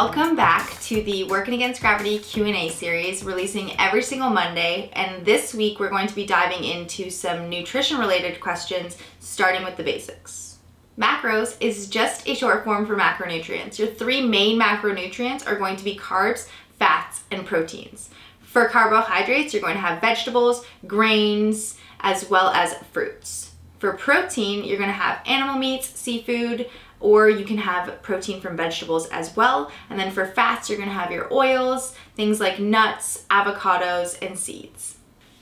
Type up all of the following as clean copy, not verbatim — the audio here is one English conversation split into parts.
Welcome back to the Working Against Gravity Q&A series, releasing every single Monday. And this week we're going to be diving into some nutrition related questions, starting with the basics. Macros is just a short form for macronutrients. Your three main macronutrients are going to be carbs, fats, and proteins. For carbohydrates, you're going to have vegetables, grains, as well as fruits. For protein, you're going to have animal meats, seafood, or you can have protein from vegetables as well. And then for fats, you're gonna have your oils, things like nuts, avocados, and seeds.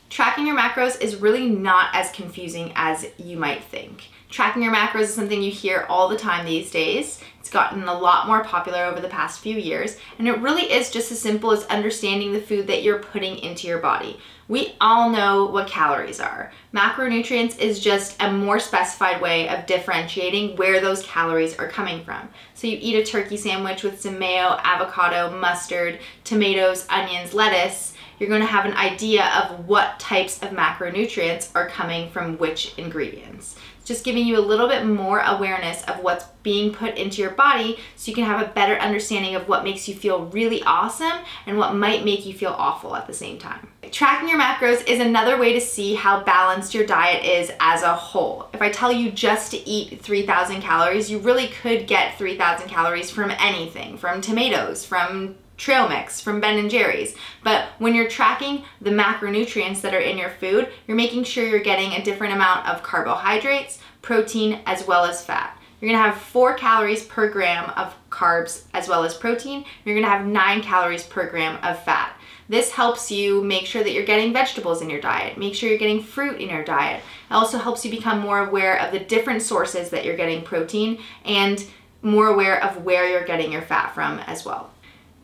Tracking your macros is really not as confusing as you might think. Tracking your macros is something you hear all the time these days. It's gotten a lot more popular over the past few years, and it really is just as simple as understanding the food that you're putting into your body. We all know what calories are. Macronutrients is just a more specified way of differentiating where those calories are coming from. So you eat a turkey sandwich with some mayo, avocado, mustard, tomatoes, onions, lettuce, you're going to have an idea of what types of macronutrients are coming from which ingredients. It's just giving you a little bit more awareness of what's being put into your body so you can have a better understanding of what makes you feel really awesome and what might make you feel awful at the same time. Tracking your macros is another way to see how balanced your diet is as a whole. If I tell you just to eat 3,000 calories, you really could get 3,000 calories from anything, from tomatoes, from trail mix, from Ben & Jerry's. But when you're tracking the macronutrients that are in your food, you're making sure you're getting a different amount of carbohydrates, protein, as well as fat. You're gonna have 4 calories per gram of carbs as well as protein. You're gonna have 9 calories per gram of fat. This helps you make sure that you're getting vegetables in your diet, make sure you're getting fruit in your diet. It also helps you become more aware of the different sources that you're getting protein and more aware of where you're getting your fat from as well.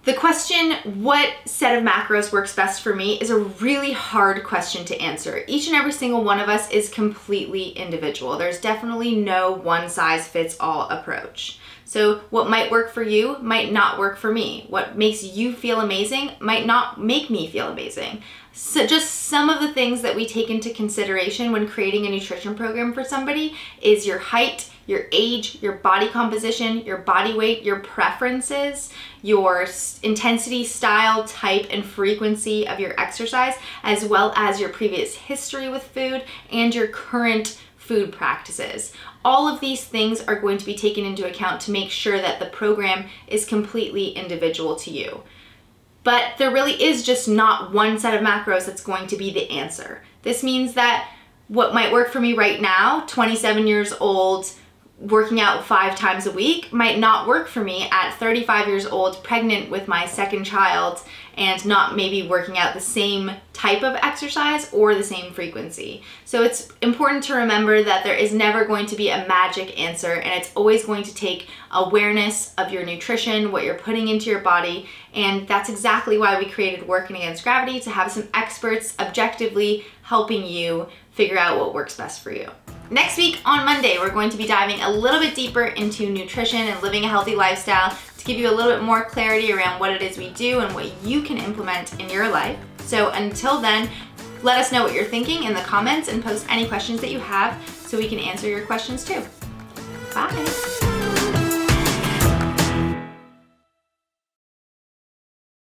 The question, what set of macros works best for me, is a really hard question to answer. Each and every single one of us is completely individual. There's definitely no one size fits all approach. So what might work for you might not work for me. What makes you feel amazing might not make me feel amazing. So just some of the things that we take into consideration when creating a nutrition program for somebody is your height, your age, your body composition, your body weight, your preferences, your intensity, style, type, and frequency of your exercise, as well as your previous history with food and your current food practices. All of these things are going to be taken into account to make sure that the program is completely individual to you. But there really is just not one set of macros that's going to be the answer. This means that what might work for me right now, 27 years old, working out 5 times a week, might not work for me at 35 years old, pregnant with my second child, and not maybe working out the same type of exercise or the same frequency. So it's important to remember that there is never going to be a magic answer, and it's always going to take awareness of your nutrition, what you're putting into your body, and that's exactly why we created Working Against Gravity, to have some experts objectively helping you figure out what works best for you. Next week on Monday, we're going to be diving a little bit deeper into nutrition and living a healthy lifestyle to give you a little bit more clarity around what it is we do and what you can implement in your life. So until then, let us know what you're thinking in the comments and post any questions that you have so we can answer your questions too. Bye.